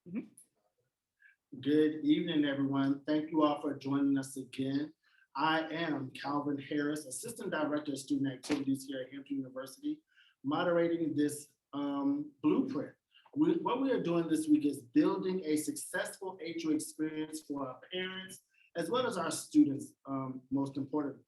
Mhm. Good evening, everyone. Thank you all for joining us again. I am Calvin Harris, Assistant Director of Student Activities here at Hampton University, moderating this blueprint. What we are doing this week is building a successful HO experience for our parents as well as our students, most importantly.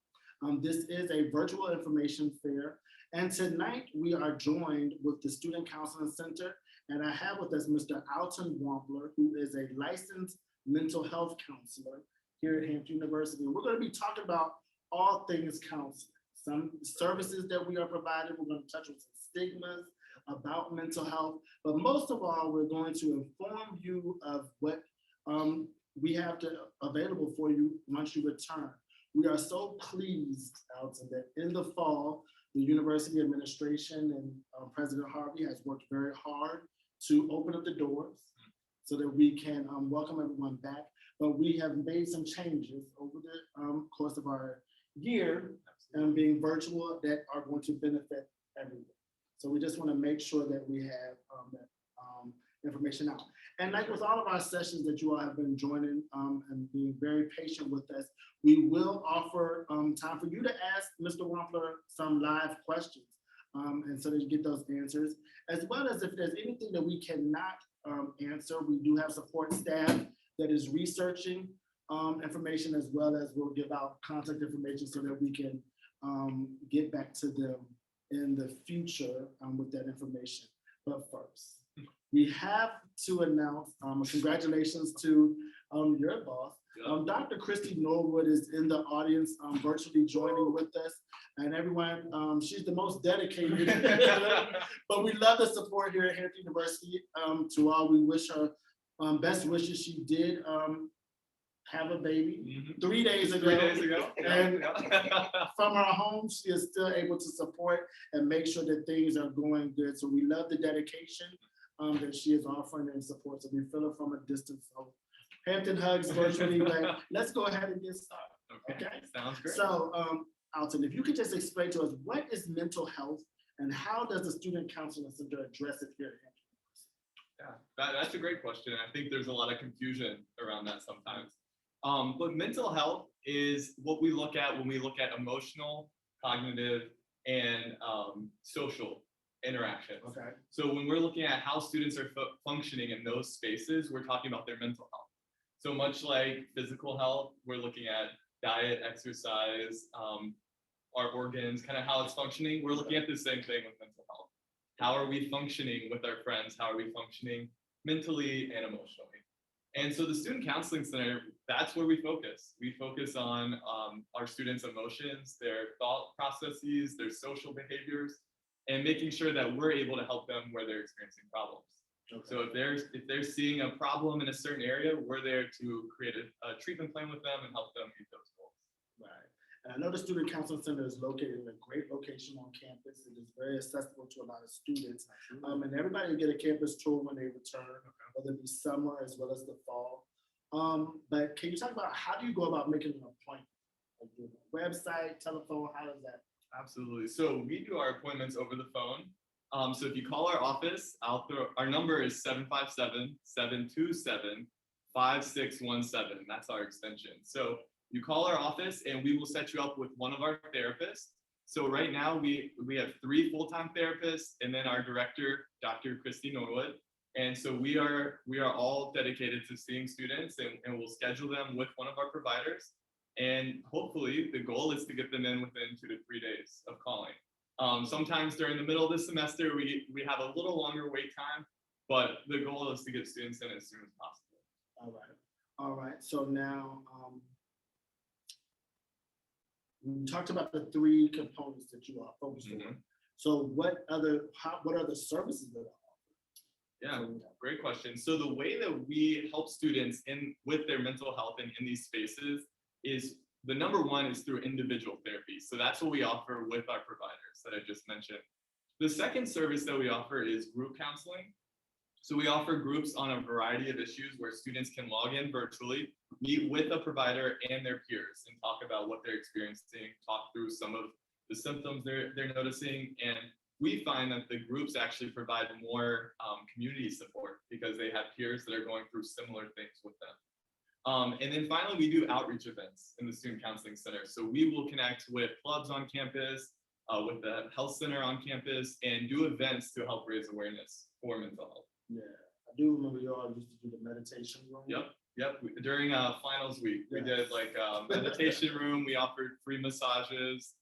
This is a virtual information fair, and tonight we are joined with the Student Counseling Center, and I have with us Mr. Alton Wampler, who is a licensed mental health counselor here at Hampton University. We're going to be talking about all things counseling, some services that we are providing. We're going to touch on some stigmas about mental health, but most of all, we're going to inform you of what we have available for you once you return. We are so pleased, Alton, that in the fall, the university administration and President Harvey has worked very hard to open up the doors so that we can welcome everyone back. But we have made some changes over the course of our year and being virtual that are going to benefit everyone. So we just want to make sure that we have that information out. And like with all of our sessions that you all have been joining and being very patient with us, we will offer time for you to ask Mr. Wampler some live questions. And so that you get those answers, as well as if there's anything that we cannot answer, we do have support staff that is researching information, as well as we'll give out contact information so that we can get back to them in the future with that information. But first, we have to announce congratulations to your boss. Dr. Christy Norwood is in the audience virtually joining with us. And everyone, she's the most dedicated, but we love the support here at Hampton University. To all, we wish her best wishes. She did have a baby 3 days ago. 3 days ago. And from her home, she is still able to support and make sure that things are going good. So we love the dedication that she is offering and support. So we feel it from a distance. So Hampton hugs virtually, but let's go ahead and get started. Okay. Sounds great. So, Alton, if you could just explain to us what is mental health and how does the Student Counseling Center address it here at Hampton? Yeah, that's a great question. I think there's a lot of confusion around that sometimes. But mental health is what we look at when we look at emotional, cognitive, and social interactions. Okay. So when we're looking at how students are functioning in those spaces, we're talking about their mental health. So much like physical health, we're looking at diet, exercise, our organs, kind of how it's functioning. We're looking at the same thing with mental health. How are we functioning with our friends? How are we functioning mentally and emotionally? And so the Student Counseling Center, that's where we focus. We focus on our students' emotions, their thought processes, their social behaviors, and making sure that we're able to help them where they're experiencing problems. Okay. So if they're seeing a problem in a certain area, we're there to create a treatment plan with them and help them meet those goals. Right. And I know the Student Counseling Center is located in a great location on campus. It is very accessible to a lot of students. And everybody will get a campus tour when they return, whether it be summer as well as the fall. But can you talk about how do you go about making an appointment? Like do a website, telephone, how does that? Absolutely. So we do our appointments over the phone. So if you call our office, our number is 757-727-5617. That's our extension. So you call our office and we will set you up with one of our therapists. So right now we have 3 full-time therapists and then our director, Dr. Christy Norwood. And so we are all dedicated to seeing students and we'll schedule them with one of our providers. And hopefully the goal is to get them in within 2 to 3 days of calling. Sometimes during the middle of the semester, we have a little longer wait time, but the goal is to get students in as soon as possible. All right. So now we talked about the 3 components that you are focused on. So what other services that are offered? Yeah, great question. So the way that we help students with their mental health and in these spaces is the number one is through individual therapy. So that's what we offer with our providers that I just mentioned. The second service that we offer is group counseling. So we offer groups on a variety of issues where students can log in virtually, meet with a provider and their peers and talk about what they're experiencing, talk through some of the symptoms they're noticing, and we find that the groups actually provide more community support because they have peers that are going through similar things with them. And then finally, we do outreach events in the Student Counseling Center. So we will connect with clubs on campus, with the health center on campus, and do events to help raise awareness for mental health. Yeah, I do remember you all used to do the meditation room. Yep. During finals week, we did like a meditation room. We offered free massages.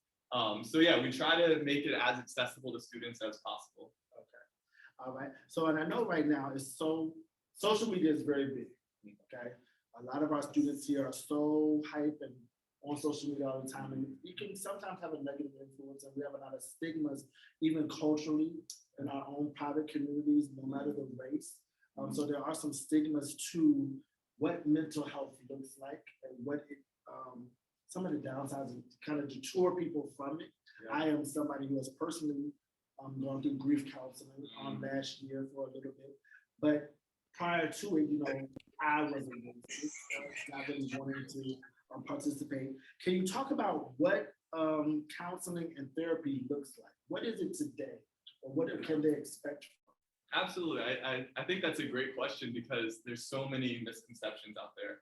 So yeah, we try to make it as accessible to students as possible. Okay. All right. So, and I know right now social media is very big. Okay. A lot of our students here are so hype and on social media all the time, and you can sometimes have a negative influence, and we have a lot of stigmas, even culturally, in our own private communities, no matter the race. So there are some stigmas to what mental health looks like and what it, some of the downsides kind of deter people from it. Yeah. I am somebody who has personally gone through grief counseling last year for a little bit, but prior to it, you know, I wasn't not really wanting to participate. Can you talk about what counseling and therapy looks like? What is it today, or what can they expect? Absolutely, I think that's a great question because there's so many misconceptions out there.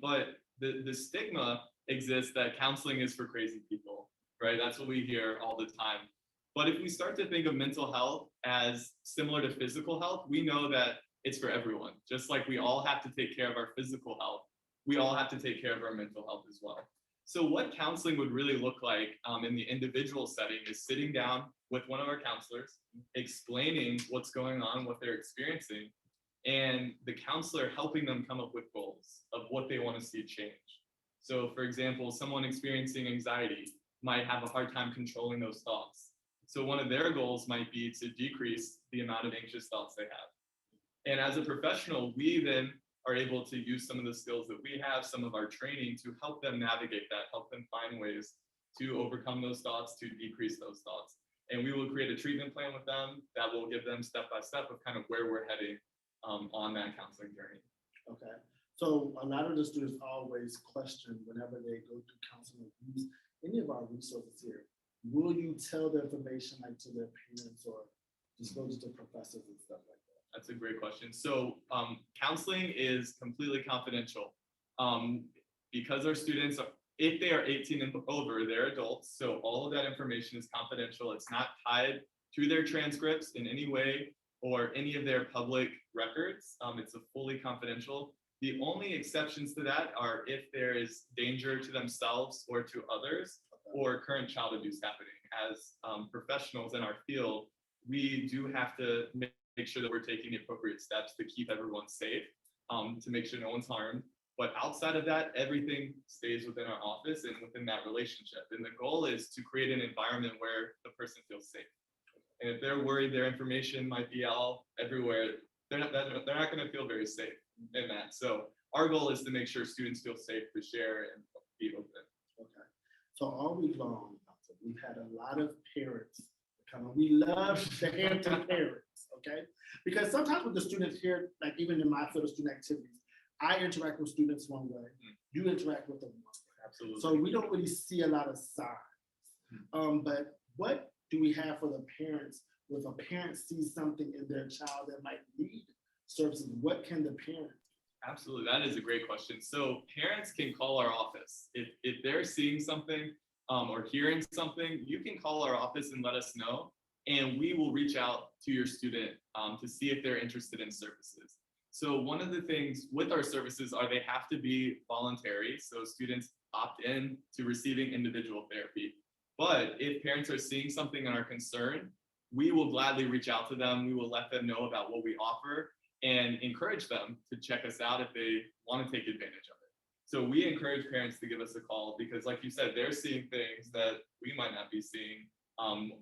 But the stigma exists that counseling is for crazy people, right? That's what we hear all the time. But if we start to think of mental health as similar to physical health, we know that it's for everyone. Just like we all have to take care of our physical health, we all have to take care of our mental health as well. So what counseling would really look like in the individual setting is sitting down with one of our counselors, explaining what's going on, what they're experiencing, and the counselor helping them come up with goals of what they want to see change. So for example, someone experiencing anxiety might have a hard time controlling those thoughts. So one of their goals might be to decrease the amount of anxious thoughts they have. And as a professional, we then are able to use some of the skills that we have, some of our training to help them navigate that, help them find ways to overcome those thoughts, to decrease those thoughts. And we will create a treatment plan with them that will give them step-by-step of kind of where we're heading on that counseling journey. Okay. So a lot of the students always question whenever they go through counseling or use any of our resources here, will you tell the information like to their parents or disclose it to professors and stuff like that? That's a great question. So counseling is completely confidential because our students, if they are 18 and over, they're adults. So all of that information is confidential. It's not tied to their transcripts in any way or any of their public records. It's a fully confidential. The only exceptions to that are if there is danger to themselves or to others or current child abuse happening. As professionals in our field, we do have to make sure that we're taking the appropriate steps to keep everyone safe, to make sure no one's harmed. But outside of that, everything stays within our office and within that relationship. And the goal is to create an environment where the person feels safe. And if they're worried their information might be all everywhere, they're not going to feel very safe in that. So our goal is to make sure students feel safe to share and be open. Okay. So all week long, we've had a lot of parents come in. We love the Hampton parents, okay? Because sometimes with the students here, like even in my field of student activities, I interact with students one way, you interact with them one way. Absolutely. So we don't really see a lot of signs. But what do we have for the parents? If a parent sees something in their child that might need services, what can the parent do? Absolutely, that is a great question. So parents can call our office. If they're seeing something or hearing something, you can call our office and let us know, and we will reach out to your student to see if they're interested in services. So one of the things with our services are they have to be voluntary, so students opt in to receiving individual therapy. But if parents are seeing something and are concerned, we will gladly reach out to them. We will let them know about what we offer and encourage them to check us out if they want to take advantage of it. So we encourage parents to give us a call because, like you said, they're seeing things that we might not be seeing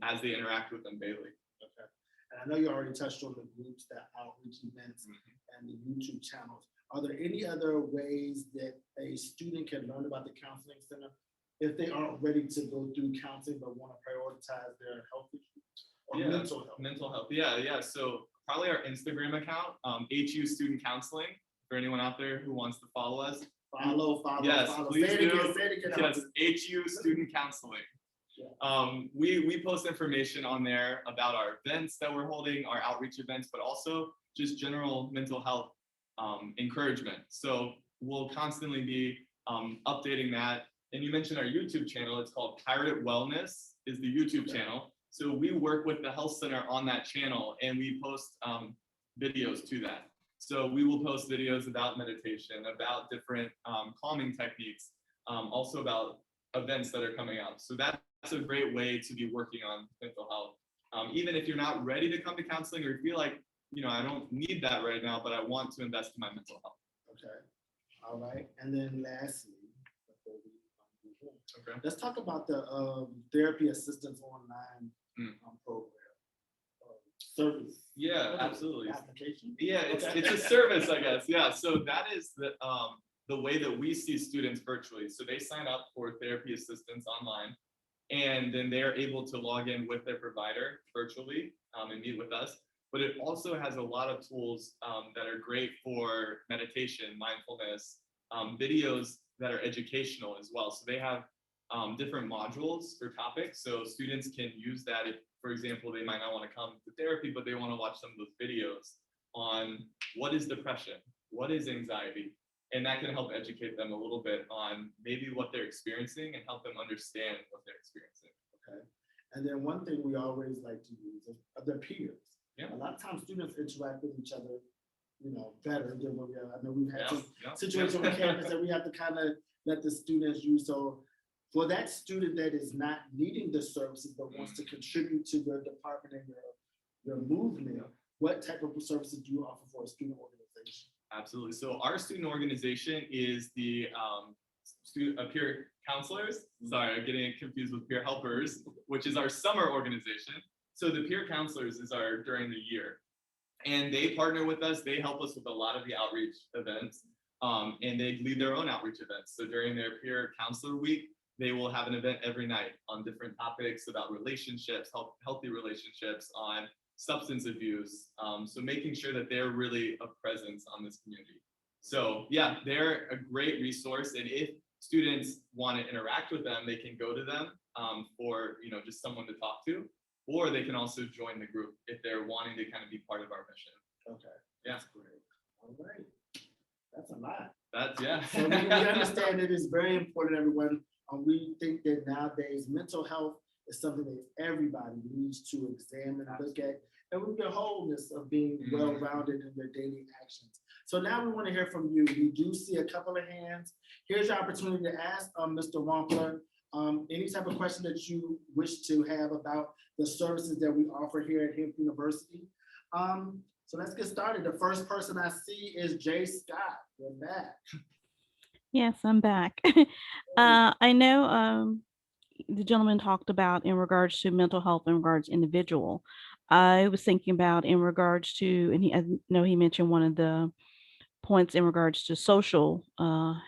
as they interact with them daily. Okay. And I know you already touched on the groups, the outreach events, and the YouTube channels. Are there any other ways that a student can learn about the Counseling Center if they aren't ready to go through counseling but want to prioritize their health issues or mental health? Mental health, yeah. So probably our Instagram account, HU Student Counseling, for anyone out there who wants to follow us. Follow. Yes, follow. please Say it do. again. Yes, HU Student Counseling. We post information on there about our events that we're holding, our outreach events, but also just general mental health encouragement. So we'll constantly be updating that. And you mentioned our YouTube channel. It's called Pirate Wellness is the YouTube channel. So we work with the health center on that channel, and we post videos to that. So we will post videos about meditation, about different calming techniques, also about events that are coming up. So that's a great way to be working on mental health. Even if you're not ready to come to counseling, or you feel like, I don't need that right now, but I want to invest in my mental health. Okay. All right. And then lastly, before we move on, Okay. let's talk about the therapy assistance online program service. Yeah, absolutely. Application. Yeah, it's a service, I guess. Yeah, so that is the way that we see students virtually. So they sign up for therapy assistance online, and then they're able to log in with their provider virtually and meet with us. But it also has a lot of tools that are great for meditation, mindfulness, videos that are educational as well. So they have different modules for topics. So students can use that if, for example, they might not want to come to therapy, but they want to watch some of those videos on what is depression, what is anxiety, and that can help educate them a little bit on maybe what they're experiencing and help them understand what they're experiencing. Okay. And then one thing we always like to use is their peers. Yeah. A lot of times students interact with each other, better than what we are. I know we've had some situations on campus that we have to kind of let the students use. So for that student that is not needing the services but wants to contribute to your department and your movement, what type of services do you offer for a student organization? Absolutely. So our student organization is the peer counselors. Sorry, I'm getting confused with peer helpers, which is our summer organization. So the peer counselors is our during the year, and they partner with us. They help us with a lot of the outreach events, and they lead their own outreach events. So during their peer counselor week, they will have an event every night on different topics about relationships, healthy relationships, on substance abuse. So making sure that they're really a presence on this community. So yeah, they're a great resource. And if students want to interact with them, they can go to them for just someone to talk to, or they can also join the group if they're wanting to kind of be part of our mission. Okay. Yeah. That's great. All right. That's a lot. That's yeah. So we understand it is very important, everyone. We think that nowadays mental health is something that everybody needs to examine and look at, and with the wholeness of being well-rounded in their daily actions. So now we want to hear from you. We do see a couple of hands. Here's your opportunity to ask Mr. Wampler any type of question that you wish to have about the services that we offer here at Hampton University. So let's get started. The first person I see is Jay Scott. You're back. Yes, I'm back. I know the gentleman talked about in regards to mental health in regards to individual. I was thinking about in regards to, and I know he mentioned one of the points in regards to social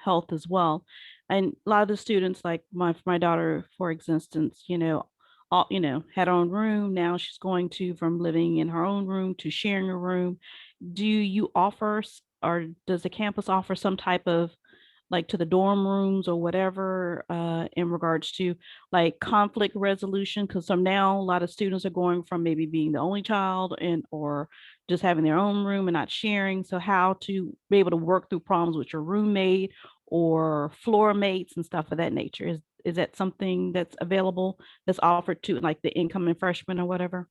health as well. And a lot of the students, like my daughter, for instance, had her own room. Now she's going from living in her own room to sharing a room. Do you offer, or does the campus offer some type of, like, to the dorm rooms or whatever, in regards to like conflict resolution? Because now a lot of students are going from maybe being the only child or just having their own room and not sharing. So how to be able to work through problems with your roommate or floor mates and stuff of that nature. Is that something that's available, that's offered to like the incoming freshmen or whatever?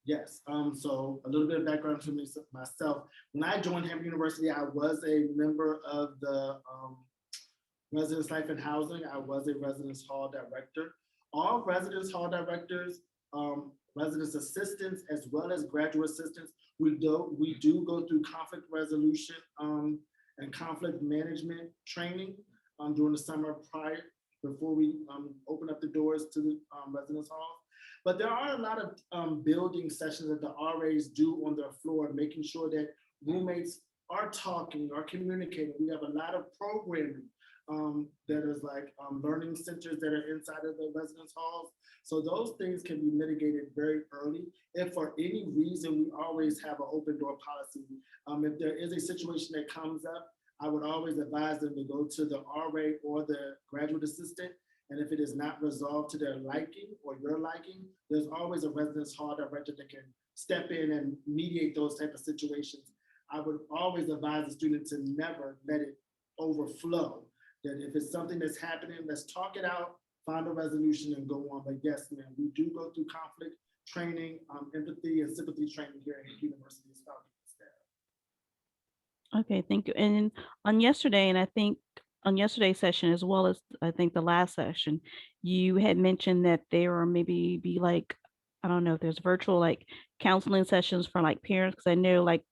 Yes. So a little bit of background to myself. When I joined Hampton University, I was a member of the Residence Life and Housing. I was a residence hall director. All residence hall directors, residence assistants, as well as graduate assistants, we do go through conflict resolution and conflict management training during the summer before we open up the doors to the residence halls. But there are a lot of building sessions that the RAs do on their floor, making sure that roommates are talking, are communicating. We have a lot of programming that is like learning centers that are inside of the residence halls. So those things can be mitigated very early. If for any reason, we always have an open door policy. If there is a situation that comes up, I would always advise them to go to the RA or the graduate assistant And if it is not resolved to their liking or your liking, there's always a residence hall director that can step in and mediate those type of situations. I would always advise the student to never let it overflow. That if it's something that's happening, let's talk it out, find a resolution and go on. But yes, ma'am, we do go through conflict training, empathy and sympathy training here at University of South Carolina. Okay, thank you. And on yesterday, and I think on yesterday's session as well as I think the last session, you had mentioned that there are maybe be like, I don't know if there's virtual like counseling sessions for like parents, because I know like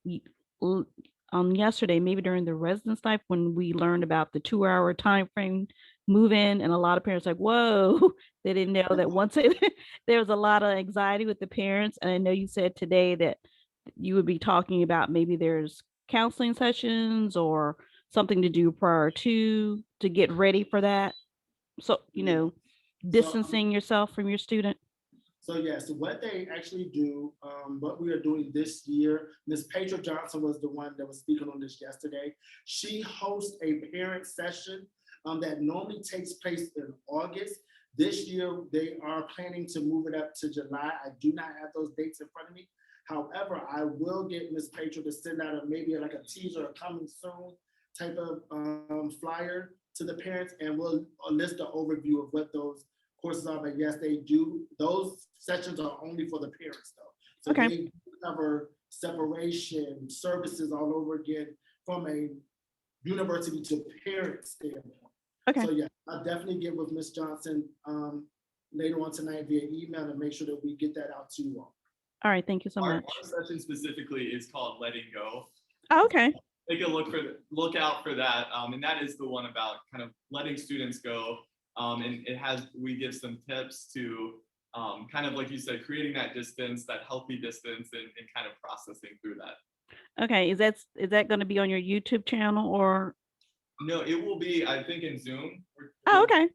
y- l- on yesterday, maybe during the residence life, when we learned about the 2 hour time frame move in, and a lot of parents like, whoa, they didn't know that once it, there was a lot of anxiety with the parents. And I know you said today that you would be talking about maybe there's counseling sessions or something to do prior to get ready for that. So, distancing yourself from your student. So yes, what they actually do, what we are doing this year, Ms. Pedro Johnson was the one that was speaking on this yesterday. She hosts a parent session that normally takes place in August. This year, they are planning to move it up to July. I do not have those dates in front of me. However, I will get Ms. Pedro to send out maybe like a teaser, a coming soon type of flyer to the parents, and we'll list an overview of what those courses are. But yes, they do. Those sessions are only for the parents though. So Okay. they cover separation, services all over again from a university to parent standpoint. Okay. So yeah, I'll definitely get with Ms. Johnson later on tonight via email and make sure that we get that out to you all. All right. Thank you so Our much. session specifically is called Letting Go. Oh, okay. Take a look out for that. And that is the one about kind of letting students go. And we give some tips to kind of like you said, creating that distance, that healthy distance, and kind of processing through that. Okay. Is that going to be on your YouTube channel or? No, it will be, I think, in Zoom. Oh, okay.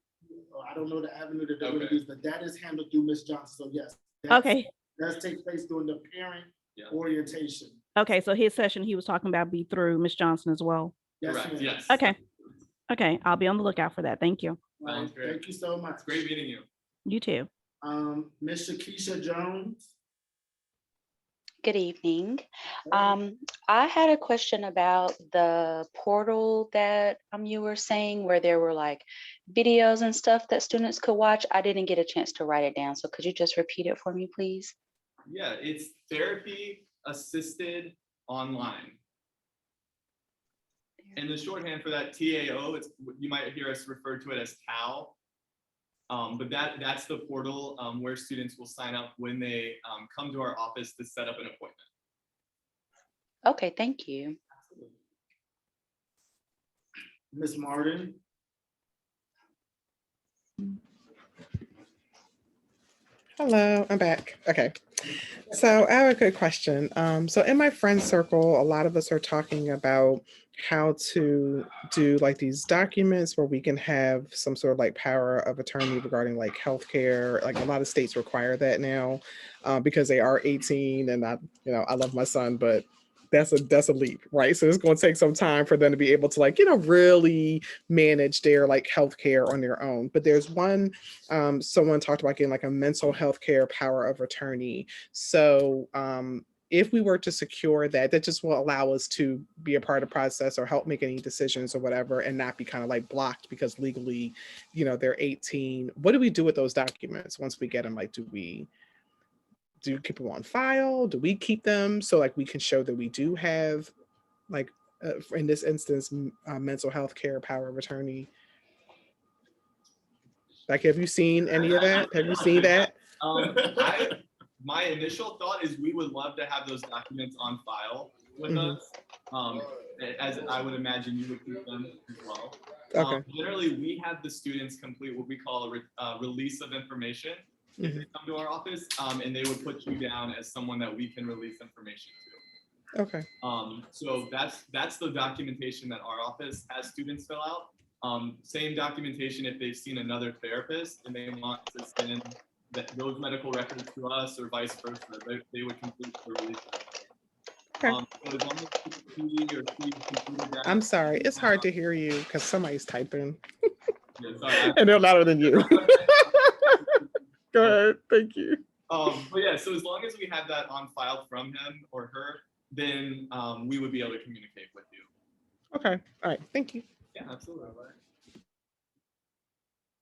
I don't know the avenue that they're Okay. going to use, but that is handled through Ms. Johnson. So yes, Okay. That takes place during the parent orientation. Okay. So his session he was talking about be through Ms. Johnson as well. Yes, Correct. ma'am. Yes. Okay. Okay. I'll be on the lookout for that. Thank you. Sounds great. Thank you so much. It's great meeting you. You too. Ms. Shakisha Jones. Good evening. I had a question about the portal that you were saying where there were like videos and stuff that students could watch. I didn't get a chance to write it down. So could you just repeat it for me, please? Yeah, it's therapy assisted online. And the shorthand for that TAO, you might hear us refer to it as TAO. But that's the portal where students will sign up when they come to our office to set up an appointment. Okay, thank you. Ms. Martin. Hello, I'm back. Okay. So I have a good question. So in my friend circle, a lot of us are talking about how to do like these documents where we can have some sort of like power of attorney regarding like healthcare. Like a lot of states require that now because they are 18, and I love my son, but that's a leap, right? So it's going to take some time for them to be able to like, really manage their like healthcare on their own. But there's one, someone talked about getting like a mental health care power of attorney. So if we were to secure that, that just will allow us to be a part of the process or help make any decisions or whatever, and not be kind of like blocked because legally, they're 18. What do we do with those documents once we get them? Like, do we keep them on file? Do we keep them so like we can show that we do have like in this instance mental health care power of attorney? Like, have you seen any of that? Have you seen that? My initial thought is we would love to have those documents on file with us, as I would imagine you would keep them as well. Okay. Generally, we have the students complete what we call a release of information. If they come to our office, and they would put you down as someone that we can release information to. Okay. So that's the documentation that our office has students fill out. Same documentation if they've seen another therapist and they want to send those medical records to us or vice versa, they would complete the release. Okay. So as long as he or she completed that, I'm sorry, it's hard to hear you because somebody's typing. Yeah, sorry, And they're louder than you. Go ahead. Thank you. but yeah, so as long as we have that on file from him or her, then we would be able to communicate with you. Okay. All right. Thank you. Yeah, absolutely.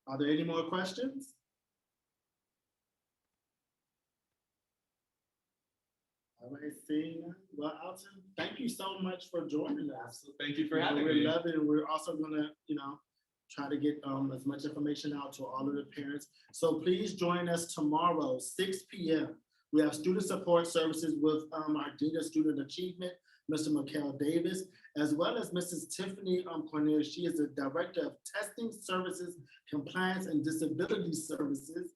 Are there any more questions? All right, seeing none. Well, Alton, thank you so much for joining us. Thank you for You know, having we me. love it, and we're also gonna, try to get as much information out to all of the parents. So please join us tomorrow, 6 p.m. We have student support services with our Dean of Student Achievement, Mr. Mikhail Davis, as well as Mrs. Tiffany Cornelius. She is the Director of Testing Services, Compliance, and Disability Services.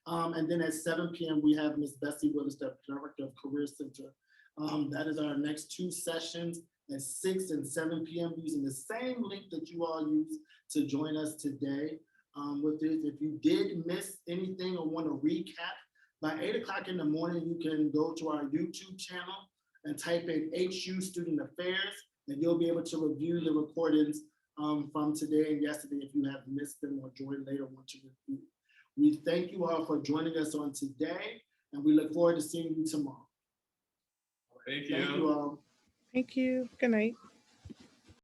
And then at 7 p.m., we have Ms. Bessie Willis, the Director of Career Center. That is our next 2 sessions at 6 and 7 p.m. using the same link that you all used to join us today. With this, if you did miss anything or want to recap, by 8 o'clock in the morning, you can go to our YouTube channel and type in HU Student Affairs, and you'll be able to review the recordings from today and yesterday if you have missed them or joined later want to review. We thank you all for joining us on today, and we look forward to seeing you tomorrow. Thank you. Thank you all. Thank you. Good night.